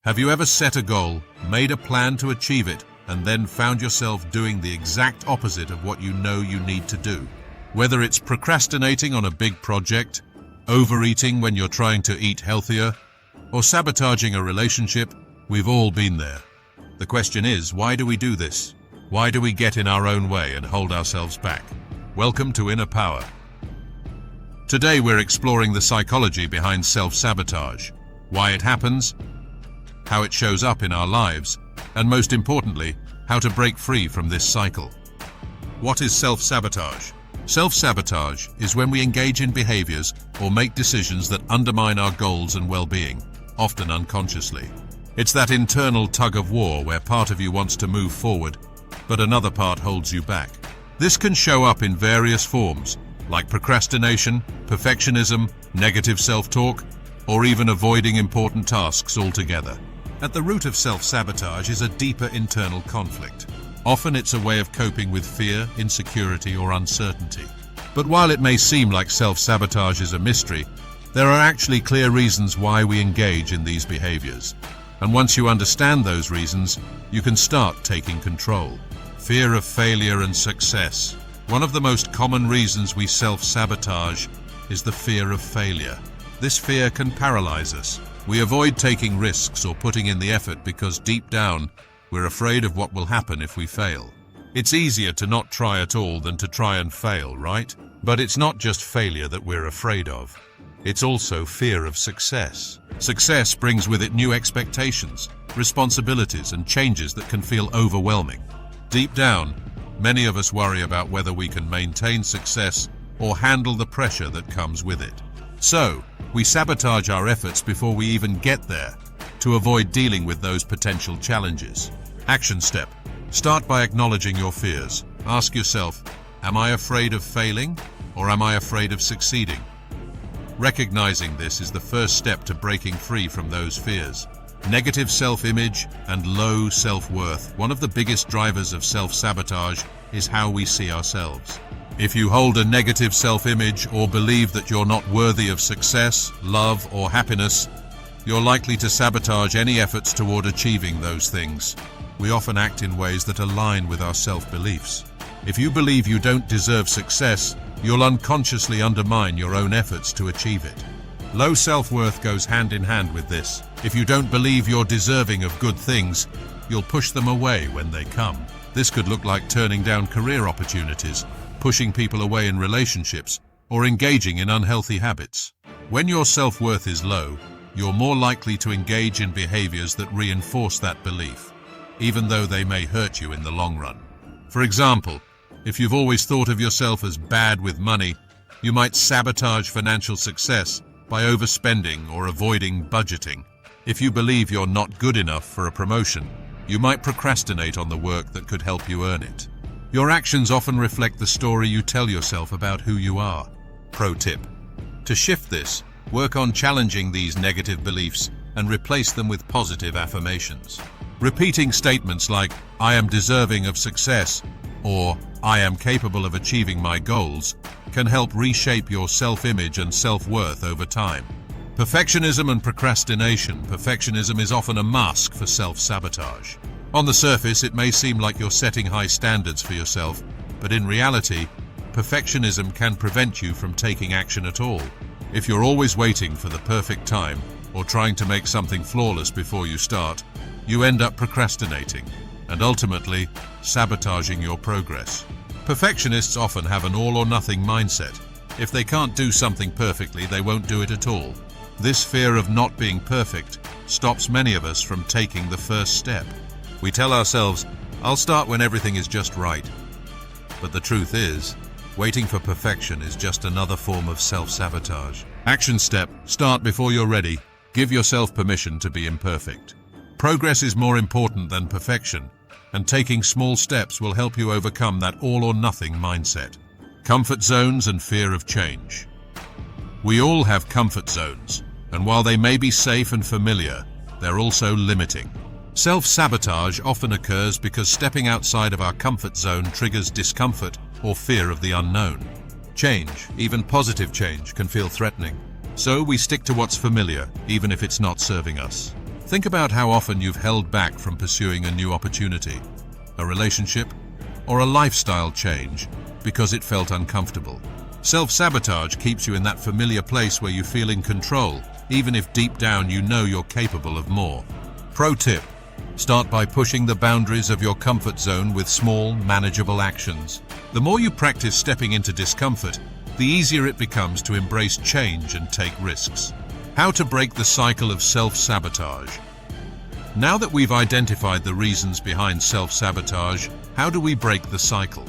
Have you ever set a goal, made a plan to achieve it, and then found yourself doing the exact opposite of what you know you need to do? Whether it's procrastinating on a big project, overeating when you're trying to eat healthier, or sabotaging a relationship, we've all been there. The question is, why do we do this? Why do we get in our own way and hold ourselves back? Welcome to Inner Power. Today we're exploring the psychology behind self-sabotage, why it happens, how it shows up in our lives, and most importantly, how to break free from this cycle. What is self-sabotage? Self-sabotage is when we engage in behaviors or make decisions that undermine our goals and well-being, often unconsciously. It's that internal tug-of-war where part of you wants to move forward, but another part holds you back. This can show up in various forms, like procrastination, perfectionism, negative self-talk, or even avoiding important tasks altogether. At the root of self-sabotage is a deeper internal conflict. Often it's a way of coping with fear, insecurity, or uncertainty. But while it may seem like self-sabotage is a mystery, there are actually clear reasons why we engage in these behaviors. And once you understand those reasons, you can start taking control. Fear of failure and success. One of the most common reasons we self-sabotage is the fear of failure. This fear can paralyze us. We avoid taking risks or putting in the effort because deep down, we're afraid of what will happen if we fail. It's easier to not try at all than to try and fail, right? But it's not just failure that we're afraid of. It's also fear of success. Success brings with it new expectations, responsibilities, and changes that can feel overwhelming. Deep down, many of us worry about whether we can maintain success or handle the pressure that comes with it. So, we sabotage our efforts before we even get there to avoid dealing with those potential challenges. Action step. Start by acknowledging your fears. Ask yourself, am I afraid of failing or am I afraid of succeeding? Recognizing this is the first step to breaking free from those fears. Negative self-image and low self-worth. One of the biggest drivers of self-sabotage is how we see ourselves. If you hold a negative self-image or believe that you're not worthy of success, love, or happiness, you're likely to sabotage any efforts toward achieving those things. We often act in ways that align with our self-beliefs. If you believe you don't deserve success, you'll unconsciously undermine your own efforts to achieve it. Low self-worth goes hand in hand with this. If you don't believe you're deserving of good things, you'll push them away when they come. This could look like turning down career opportunities, pushing people away in relationships, or engaging in unhealthy habits. When your self-worth is low, you're more likely to engage in behaviors that reinforce that belief, even though they may hurt you in the long run. For example, if you've always thought of yourself as bad with money, you might sabotage financial success by overspending or avoiding budgeting. If you believe you're not good enough for a promotion, you might procrastinate on the work that could help you earn it. Your actions often reflect the story you tell yourself about who you are. Pro tip. To shift this, work on challenging these negative beliefs and replace them with positive affirmations. Repeating statements like, "I am deserving of success," or "I am capable of achieving my goals," can help reshape your self-image and self-worth over time. Perfectionism and procrastination. Perfectionism is often a mask for self-sabotage. On the surface, it may seem like you're setting high standards for yourself, but in reality, perfectionism can prevent you from taking action at all. If you're always waiting for the perfect time or trying to make something flawless before you start, you end up procrastinating and ultimately sabotaging your progress. Perfectionists often have an all-or-nothing mindset. If they can't do something perfectly, they won't do it at all. This fear of not being perfect stops many of us from taking the first step. We tell ourselves, "I'll start when everything is just right." But the truth is, waiting for perfection is just another form of self-sabotage. Action step. Start before you're ready. Give yourself permission to be imperfect. Progress is more important than perfection, and taking small steps will help you overcome that all-or-nothing mindset. Comfort zones and fear of change. We all have comfort zones, and while they may be safe and familiar, they're also limiting. Self-sabotage often occurs because stepping outside of our comfort zone triggers discomfort or fear of the unknown. Change, even positive change, can feel threatening. So we stick to what's familiar, even if it's not serving us. Think about how often you've held back from pursuing a new opportunity, a relationship, or a lifestyle change because it felt uncomfortable. Self-sabotage keeps you in that familiar place where you feel in control, even if deep down you know you're capable of more. Pro tip: start by pushing the boundaries of your comfort zone with small, manageable actions. The more you practice stepping into discomfort, the easier it becomes to embrace change and take risks. How to break the cycle of self-sabotage. Now that we've identified the reasons behind self-sabotage, how do we break the cycle?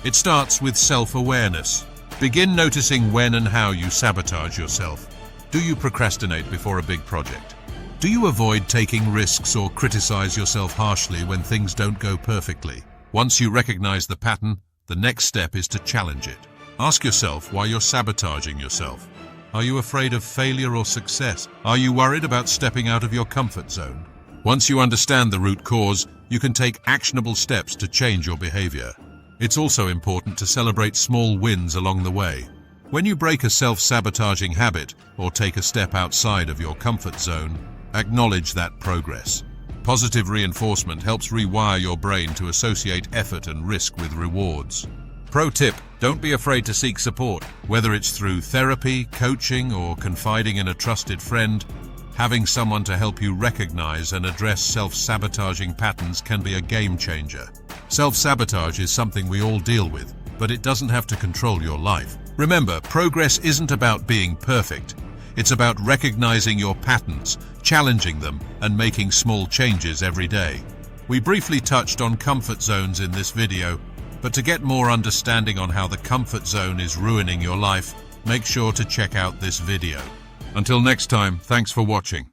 It starts with self-awareness. Begin noticing when and how you sabotage yourself. Do you procrastinate before a big project? Do you avoid taking risks or criticize yourself harshly when things don't go perfectly? Once you recognize the pattern, the next step is to challenge it. Ask yourself why you're sabotaging yourself. Are you afraid of failure or success? Are you worried about stepping out of your comfort zone? Once you understand the root cause, you can take actionable steps to change your behavior. It's also important to celebrate small wins along the way. When you break a self-sabotaging habit or take a step outside of your comfort zone, acknowledge that progress. Positive reinforcement helps rewire your brain to associate effort and risk with rewards. Pro tip: don't be afraid to seek support. Whether it's through therapy, coaching, or confiding in a trusted friend, having someone to help you recognize and address self-sabotaging patterns can be a game changer. Self-sabotage is something we all deal with, but it doesn't have to control your life. Remember, progress isn't about being perfect. It's about recognizing your patterns, challenging them, and making small changes every day. We briefly touched on comfort zones in this video, but to get more understanding on how the comfort zone is ruining your life, make sure to check out this video. Until next time, thanks for watching.